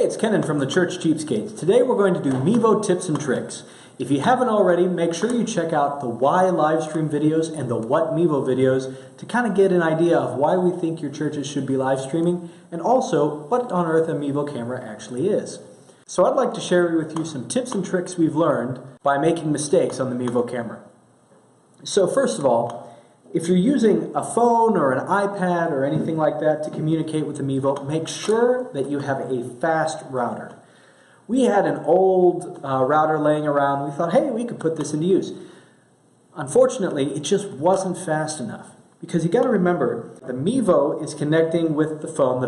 it's Kenan from the Church Cheapskates. Today we're going to do Mevo tips and tricks. If you haven't already, make sure you check out the Why livestream videos and the What Mevo videos to kind of get an idea of why we think your churches should be live streaming and also what on earth a Mevo camera actually is. So I'd like to share with you some tips and tricks we've learned by making mistakes on the Mevo camera. So first of all, if you're using a phone or an iPad or anything like that to communicate with the Mevo, make sure that you have a fast router. We had an old router laying around. We thought, hey, we could put this into use. Unfortunately, it just wasn't fast enough. Because you got to remember, the Mevo is connecting with the phone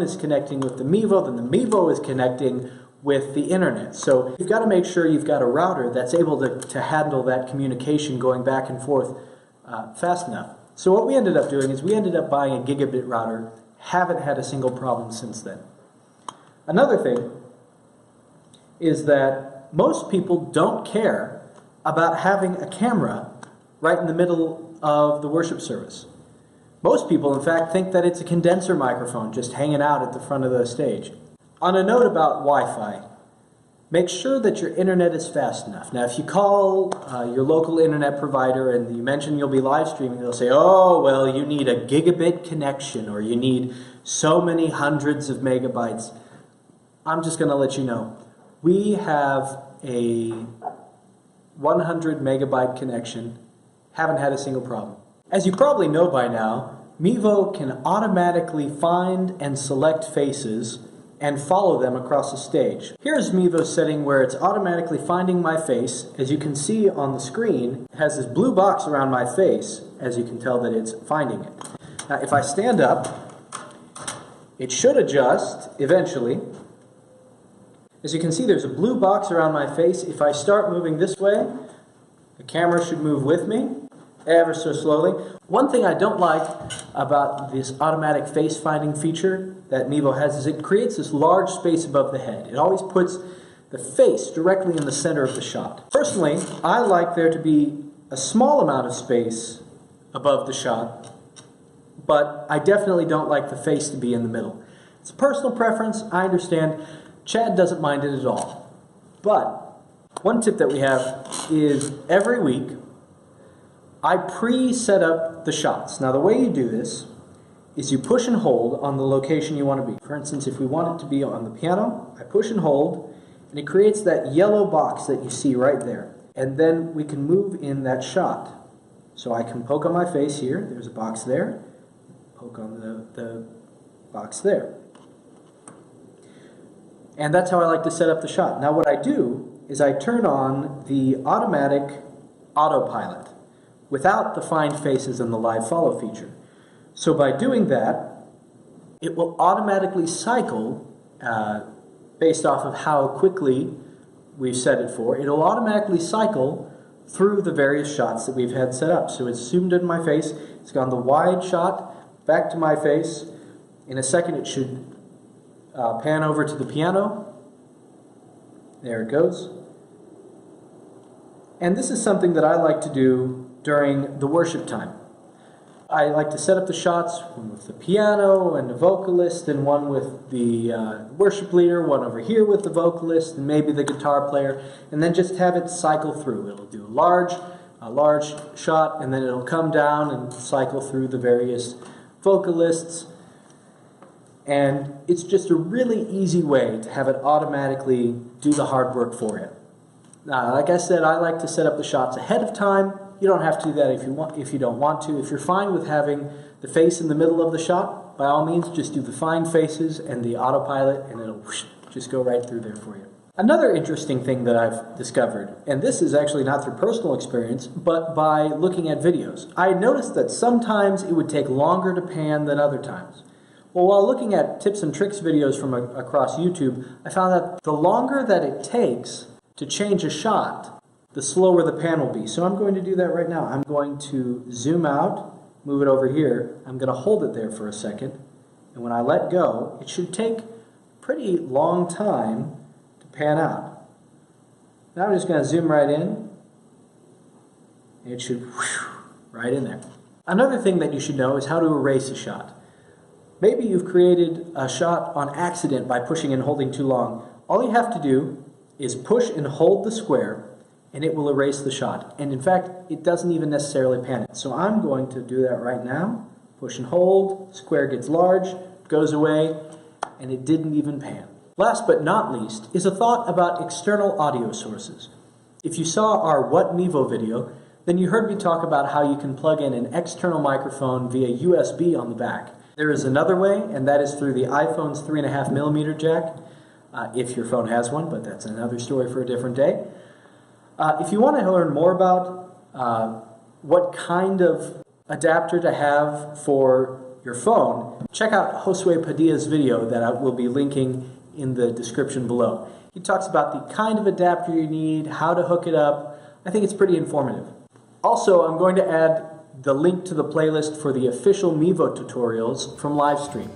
is connecting with the Mevo, then the Mevo is connecting with the internet. So you've got to make sure you've got a router that's able to handle that communication going back and forth fast enough. So what we ended up doing is we ended up buying a gigabit router. Haven't had a single problem since then. Another thing is that most people don't care about having a camera right in the middle of the worship service. Most people, in fact, think that it's a condenser microphone just hanging out at the front of the stage. On a note about Wi-Fi, make sure that your internet is fast enough. Now, if you call your local internet provider and you mention you'll be live streaming, they'll say, oh, well, you need a gigabit connection or you need so many hundreds of megabytes. I'm just going to let you know. We have a 100 megabyte connection. Haven't had a single problem. As you probably know by now, Mevo can automatically find and select faces and follow them across the stage. Here's Mevo's setting where it's automatically finding my face. As you can see on the screen, it has this blue box around my face, as you can tell that it's finding it. Now, if I stand up, it should adjust eventually. As you can see, there's a blue box around my face. If I start moving this way, the camera should move with me, ever so slowly. One thing I don't like about this automatic face finding feature that Mevo has is it creates this large space above the head. It always puts the face directly in the center of the shot. Personally, I like there to be a small amount of space above the shot, but I definitely don't like the face to be in the middle. It's a personal preference, I understand. Chad doesn't mind it at all. But one tip that we have is every week I pre-set up the shots. Now the way you do this is you push and hold on the location you want to be. For instance, if we want it to be on the piano, I push and hold and it creates that yellow box that you see right there. And then we can move in that shot. So I can poke on my face here, there's a box there, poke on the box there. And that's how I like to set up the shot. Now what I do is I turn on the automatic autopilot without the find faces and the live follow feature. So by doing that, it will automatically cycle based off of how quickly we've set it for. It'll automatically cycle through the various shots that we've had set up. So it's zoomed in my face, it's gone the wide shot, back to my face. In a second it should pan over to the piano. There it goes. And this is something that I like to do during the worship time. I like to set up the shots, one with the piano and the vocalist, and one with the worship leader, one over here with the vocalist, and maybe the guitar player, and then just have it cycle through. It'll do a large shot, and then it'll come down and cycle through the various vocalists. And it's just a really easy way to have it automatically do the hard work for you. Now, like I said, I like to set up the shots ahead of time. You don't have to do that if you don't want to. If you're fine with having the face in the middle of the shot, by all means, just do the find faces and the autopilot, and it'll just go right through there for you. Another interesting thing that I've discovered, and this is actually not through personal experience, but by looking at videos. I noticed that sometimes it would take longer to pan than other times. Well, while looking at tips and tricks videos from across YouTube, I found that the longer that it takes to change a shot, the slower the pan will be. So I'm going to do that right now. I'm going to zoom out, move it over here. I'm going to hold it there for a second. And when I let go, it should take a pretty long time to pan out. Now I'm just going to zoom right in. It should right in there. Another thing that you should know is how to erase a shot. Maybe you've created a shot on accident by pushing and holding too long. All you have to do is push and hold the square and it will erase the shot. And in fact, it doesn't even necessarily pan it. So I'm going to do that right now. Push and hold, square gets large, goes away, and it didn't even pan. Last but not least is a thought about external audio sources. If you saw our What Mevo video, then you heard me talk about how you can plug in an external microphone via USB on the back. There is another way, and that is through the iPhone's 3.5mm jack, if your phone has one, but that's another story for a different day. If you want to learn more about what kind of adapter to have for your phone, check out Josue Padilla's video that I will be linking in the description below. He talks about the kind of adapter you need, how to hook it up. I think it's pretty informative. Also, I'm going to add the link to the playlist for the official Mevo tutorials from Livestream.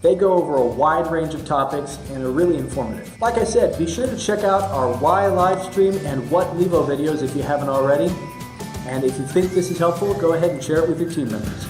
They go over a wide range of topics and are really informative. Like I said, be sure to check out our Why Livestream and What Mevo videos if you haven't already. And if you think this is helpful, go ahead and share it with your team members.